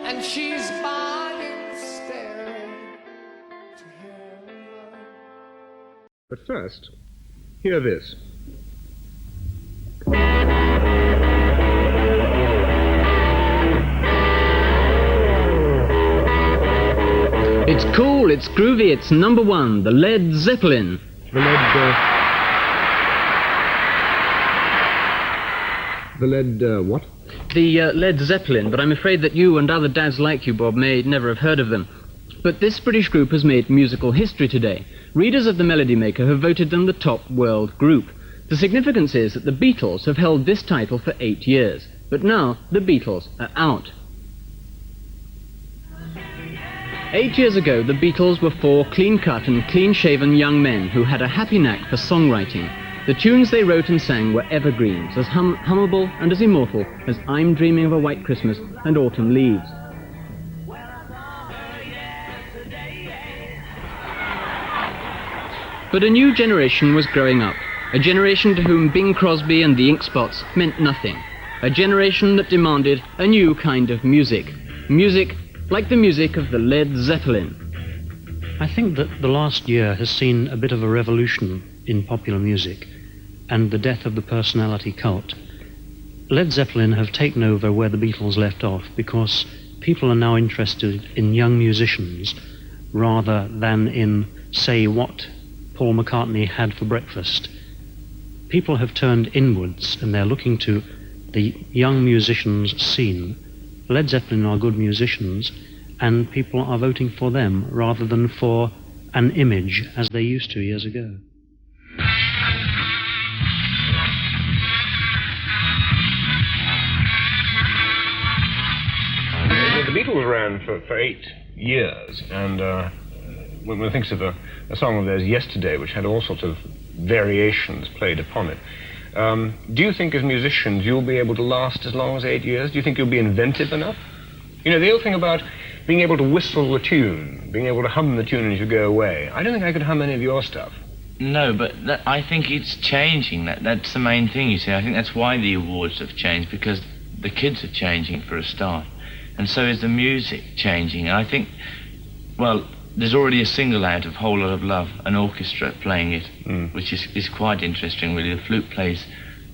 And she's buying, staring to heaven. But first, hear this. It's cool, it's groovy, it's number one, the Led Zeppelin. The Led, what? The Led Zeppelin, but I'm afraid that you and other dads like you, Bob, may never have heard of them. But this British group has made musical history today. Readers of the Melody Maker have voted them the top world group. The significance is that the Beatles have held this title for 8 years, but now the Beatles are out. 8 years ago, the Beatles were 4 clean-cut and clean-shaven young men who had a happy knack for songwriting. The tunes they wrote and sang were evergreens, as hummable and as immortal as I'm Dreaming of a White Christmas and Autumn Leaves. But a new generation was growing up, a generation to whom Bing Crosby and the Ink Spots meant nothing, a generation that demanded a new kind of music, music like the music of the Led Zeppelin. I think that the last year has seen a bit of a revolution in popular music and the death of the personality cult. Led Zeppelin have taken over where the Beatles left off because people are now interested in young musicians rather than in, say, what Paul McCartney had for breakfast. People have turned inwards and they're looking to the young musicians scene. Led Zeppelin are good musicians, and people are voting for them rather than for an image as they used to years ago. The Beatles ran for 8 years, and when one thinks of a song of theirs, Yesterday, which had all sorts of variations played upon it, do you think as musicians you'll be able to last as long as 8 years? Do you think you'll be inventive enough? You know, the old thing about being able to whistle the tune, being able to hum the tune as you go away, I don't think I could hum any of your stuff. No, but I think it's changing. That's the main thing, you see. I think that's why the awards have changed, because the kids are changing for a start. And so is the music changing. And I think, well, there's already a single out of Whole Lot of Love, an orchestra playing it, which is quite interesting, really. The flute plays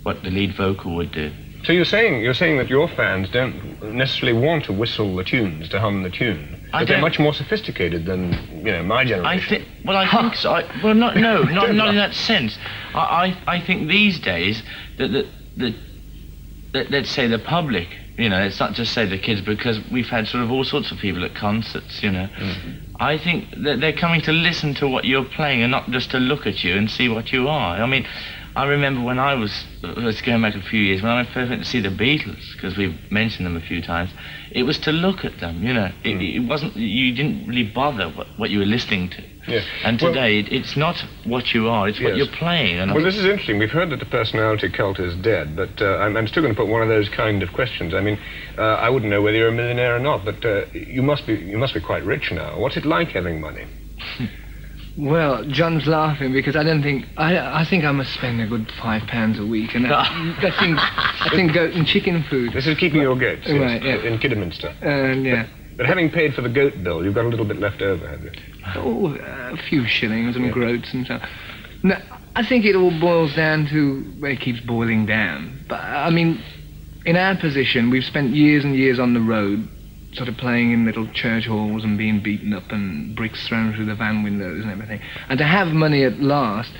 what the lead vocal would do. So you're saying that your fans don't necessarily want to whistle the tunes, to hum the tune, but they're much more sophisticated than, you know, my generation. I think so. Not in that sense. I think these days that let's say the public, you know, let's not just say the kids, because we've had sort of all sorts of people at concerts, you know. I think that they're coming to listen to what you're playing and not just to look at you and see what you are. I mean, I remember when let's go back a few years, when I first went to see the Beatles, because we've mentioned them a few times, it was to look at them, you know. It wasn't, you didn't really bother what you were listening to. Yes. And today, it's not what you are, it's what you're playing. And well, this is interesting. We've heard that the personality cult is dead, but I'm still going to put one of those kind of questions. I mean, I wouldn't know whether you're a millionaire or not, but you must be quite rich now. What's it like having money? Well, John's laughing because I think I must spend a good £5 a week, and I think goat and chicken food. This is keeping your goats, yes, right, yeah. In Kidderminster. Yeah. But having paid for the goat bill, you've got a little bit left over, have you? Oh, a few shillings and groats and so. No, I think it all boils down to, well, it keeps boiling down. But I mean, in our position, we've spent years and years on the road, sort of playing in little church halls and being beaten up and bricks thrown through the van windows and everything. And to have money at last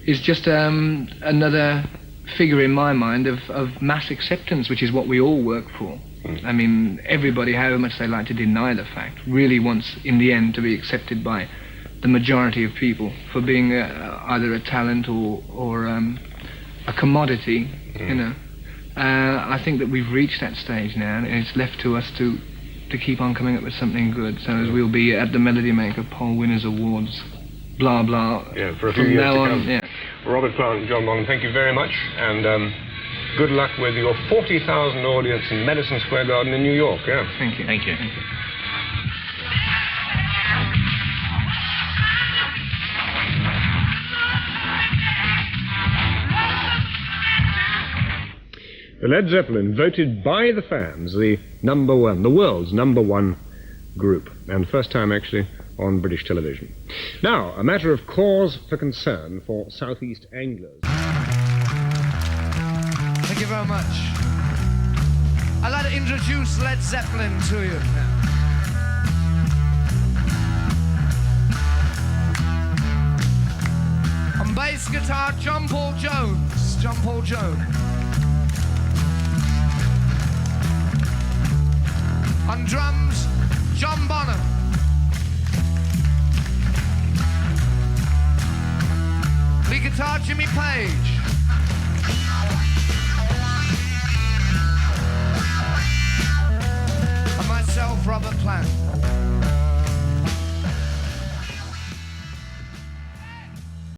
is just another figure in my mind of mass acceptance, which is what we all work for. I mean, everybody, however much they like to deny the fact, really wants, in the end, to be accepted by the majority of people for being either a talent or a commodity, you know. I think that we've reached that stage now, and it's left to us to keep on coming up with something good, so as we'll be at the Melody Maker Poll Winners Awards, blah blah. Yeah, for a few years to come. Yeah. Robert Plant and John Bonham, thank you very much, and good luck with your 40,000 audience in Madison Square Garden in New York. Yeah. Thank you. Thank you. Thank you. Led Zeppelin voted by the fans the world's number one group, and first time actually on British television. Now, a matter of cause for concern for Southeast anglers. Thank you very much. I'd like to introduce Led Zeppelin to you. On bass guitar, John Paul Jones. John Paul Jones. On drums, John Bonham. Lead guitar, Jimmy Page. And myself, Robert Plant.